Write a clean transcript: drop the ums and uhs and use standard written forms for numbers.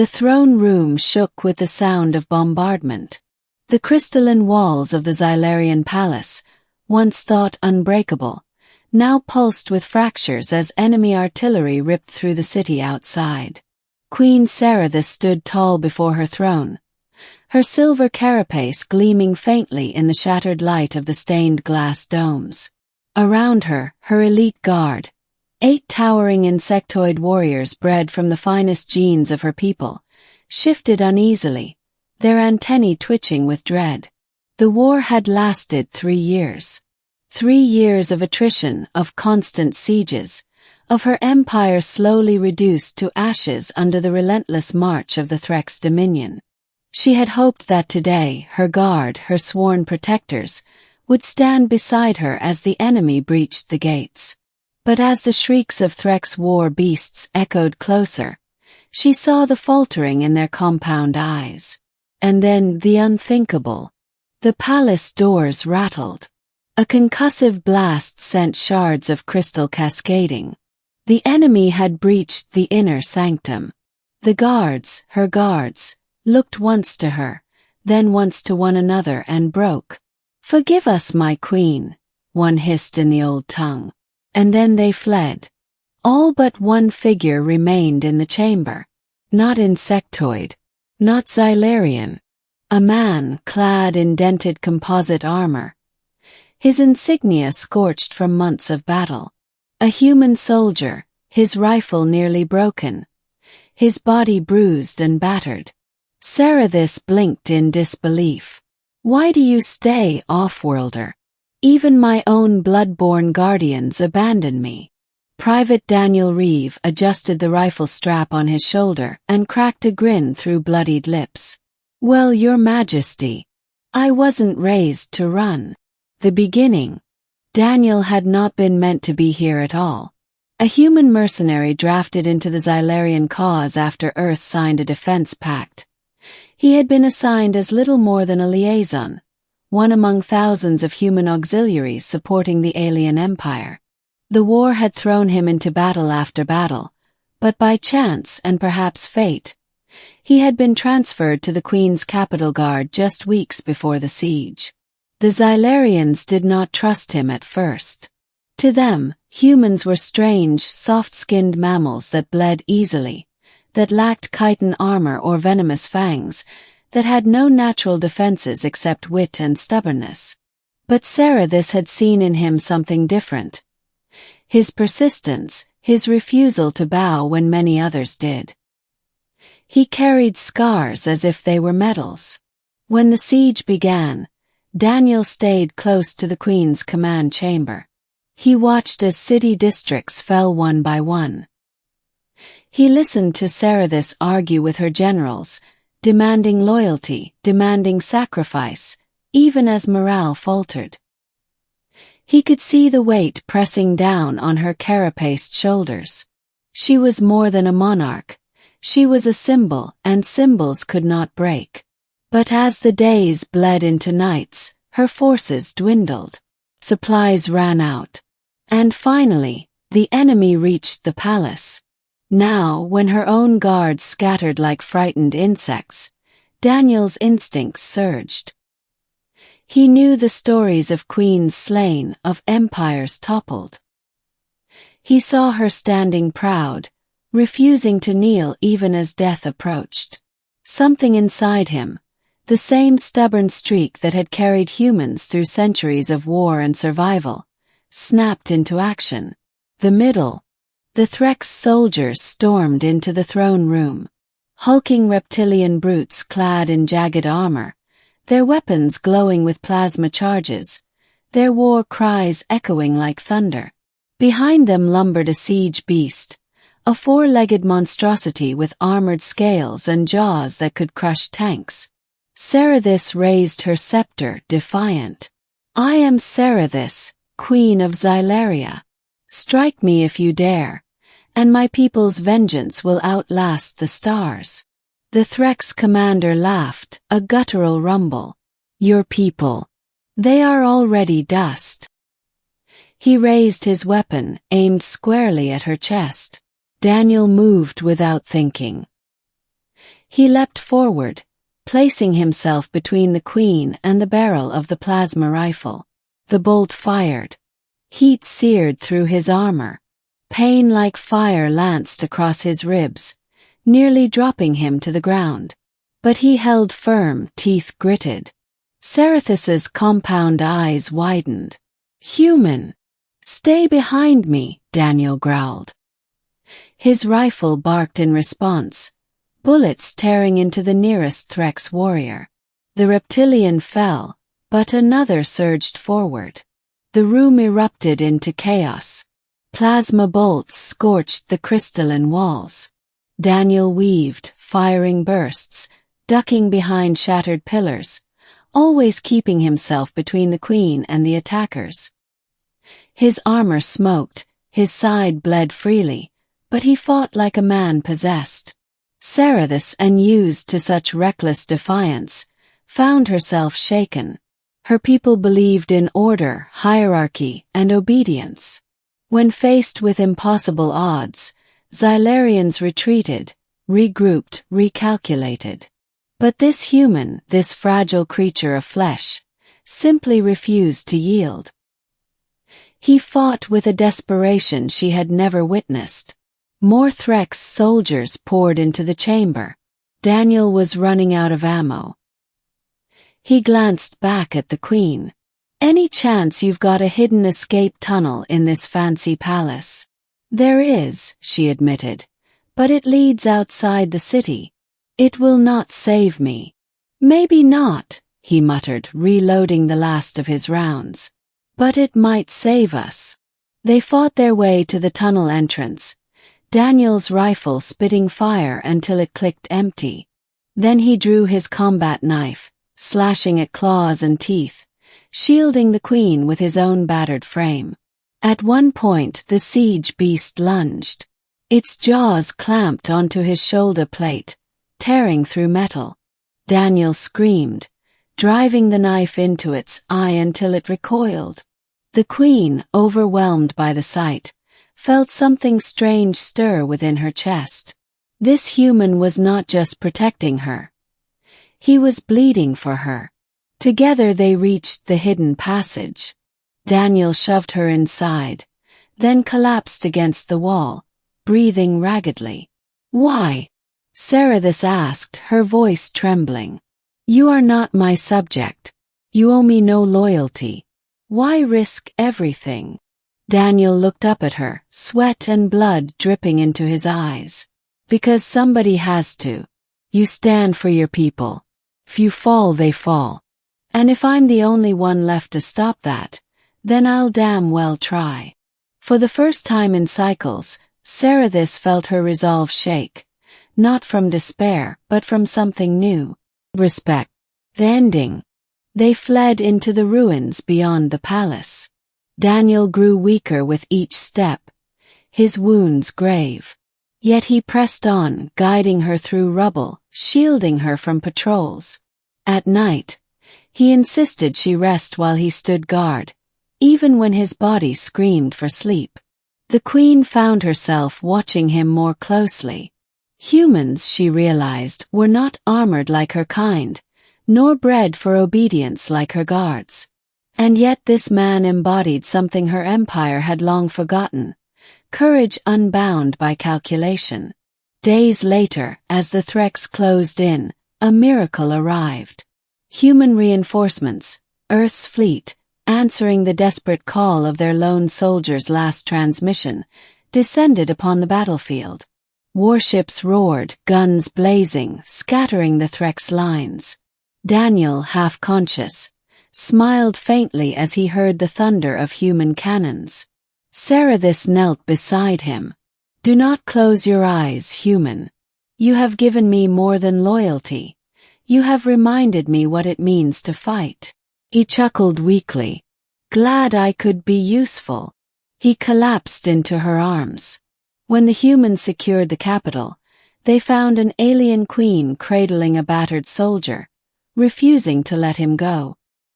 The throne room shook with the sound of bombardment. The crystalline walls of the Xylarian palace, once thought unbreakable, now pulsed with fractures as enemy artillery ripped through the city outside. Queen Serathis stood tall before her throne, her silver carapace gleaming faintly in the shattered light of the stained glass domes. Around her, her elite guard, 8 towering insectoid warriors bred from the finest genes of her people, shifted uneasily, their antennae twitching with dread. The war had lasted 3 years. 3 years of attrition, of constant sieges, of her empire slowly reduced to ashes under the relentless march of the Threx dominion. She had hoped that today, her guard, her sworn protectors, would stand beside her as the enemy breached the gates. But as the shrieks of Threx war beasts echoed closer, she saw the faltering in their compound eyes. And then the unthinkable. The palace doors rattled. A concussive blast sent shards of crystal cascading. The enemy had breached the inner sanctum. The guards, her guards, looked once to her, then once to one another and broke. "Forgive us, my queen," one hissed in the old tongue. And then they fled. All but one figure remained in the chamber. Not insectoid. Not Xylarian. A man clad in dented composite armor. His insignia scorched from months of battle. A human soldier, his rifle nearly broken. His body bruised and battered. Serathis blinked in disbelief. "Why do you stay, off-worlder? Even my own blood-born guardians abandon me." Private Daniel Reeve adjusted the rifle strap on his shoulder and cracked a grin through bloodied lips. "Well, your majesty, I wasn't raised to run." The beginning. Daniel had not been meant to be here at all. A human mercenary drafted into the Xylarian cause after Earth signed a defense pact. He had been assigned as little more than a liaison, one among thousands of human auxiliaries supporting the alien empire. The war had thrown him into battle after battle, but by chance and perhaps fate, he had been transferred to the Queen's capital guard just weeks before the siege. The Xylarians did not trust him at first. To them, humans were strange, soft-skinned mammals that bled easily, that lacked chitin armor or venomous fangs, that had no natural defenses except wit and stubbornness. But Serathis had seen in him something different. His persistence, his refusal to bow when many others did. He carried scars as if they were medals. When the siege began, Daniel stayed close to the Queen's command chamber. He watched as city districts fell one by one. He listened to Serathis argue with her generals, demanding loyalty, demanding sacrifice, even as morale faltered. He could see the weight pressing down on her carapaced shoulders. She was more than a monarch. She was a symbol, and symbols could not break. But as the days bled into nights, her forces dwindled. Supplies ran out. And finally, the enemy reached the palace. Now, when her own guards scattered like frightened insects, Daniel's instincts surged. He knew the stories of queens slain, of empires toppled. He saw her standing proud, refusing to kneel even as death approached. Something inside him, the same stubborn streak that had carried humans through centuries of war and survival, snapped into action. The middle. The Threx soldiers stormed into the throne room. Hulking reptilian brutes clad in jagged armor, their weapons glowing with plasma charges, their war cries echoing like thunder. Behind them lumbered a siege beast, a 4-legged monstrosity with armored scales and jaws that could crush tanks. Serathis raised her scepter, defiant. "I am Serathis, Queen of Xylaria. Strike me if you dare, and my people's vengeance will outlast the stars." The Threx commander laughed, a guttural rumble. "Your people. They are already dust." He raised his weapon, aimed squarely at her chest. Daniel moved without thinking. He leapt forward, placing himself between the queen and the barrel of the plasma rifle. The bolt fired. Heat seared through his armor. Pain like fire lanced across his ribs, nearly dropping him to the ground. But he held firm, teeth gritted. Cerethus's compound eyes widened. "Human! Stay behind me," Daniel growled. His rifle barked in response, bullets tearing into the nearest Threx warrior. The reptilian fell, but another surged forward. The room erupted into chaos. Plasma bolts scorched the crystalline walls. Daniel weaved, firing bursts, ducking behind shattered pillars, always keeping himself between the queen and the attackers. His armor smoked, his side bled freely, but he fought like a man possessed. Cerethus, unused to such reckless defiance, found herself shaken. Her people believed in order, hierarchy, and obedience. When faced with impossible odds, Xylarians retreated, regrouped, recalculated. But this human, this fragile creature of flesh, simply refused to yield. He fought with a desperation she had never witnessed. More Threx soldiers poured into the chamber. Daniel was running out of ammo. He glanced back at the queen. "Any chance you've got a hidden escape tunnel in this fancy palace?" "There is," she admitted, "but it leads outside the city. It will not save me." "Maybe not," he muttered, reloading the last of his rounds. "But it might save us." They fought their way to the tunnel entrance, Daniel's rifle spitting fire until it clicked empty. Then he drew his combat knife, slashing at claws and teeth, shielding the queen with his own battered frame. At one point the siege beast lunged. Its jaws clamped onto his shoulder plate, tearing through metal. Daniel screamed, driving the knife into its eye until it recoiled. The queen, overwhelmed by the sight, felt something strange stir within her chest. This human was not just protecting her. He was bleeding for her. Together they reached the hidden passage. Daniel shoved her inside, then collapsed against the wall, breathing raggedly. "Why?" Cerethus asked, her voice trembling. "You are not my subject. You owe me no loyalty. Why risk everything?" Daniel looked up at her, sweat and blood dripping into his eyes. "Because somebody has to. You stand for your people. If you fall, they fall. And if I'm the only one left to stop that, then I'll damn well try." For the first time in cycles, Cerethus felt her resolve shake, not from despair, but from something new. Respect. The ending. They fled into the ruins beyond the palace. Daniel grew weaker with each step, his wounds grave. Yet he pressed on, guiding her through rubble, shielding her from patrols. At night, he insisted she rest while he stood guard, even when his body screamed for sleep. The queen found herself watching him more closely. Humans, she realized, were not armored like her kind, nor bred for obedience like her guards. And yet this man embodied something her empire had long forgotten: courage unbound by calculation. Days later, as the Threx closed in, a miracle arrived. Human reinforcements, Earth's fleet, answering the desperate call of their lone soldier's last transmission, descended upon the battlefield. Warships roared, guns blazing, scattering the Threx lines. Daniel, half conscious, smiled faintly as he heard the thunder of human cannons. Cerethus knelt beside him. "Do not close your eyes, human. You have given me more than loyalty. You have reminded me what it means to fight." He chuckled weakly. "Glad I could be useful." He collapsed into her arms. When the humans secured the capital, they found an alien queen cradling a battered soldier, refusing to let him go.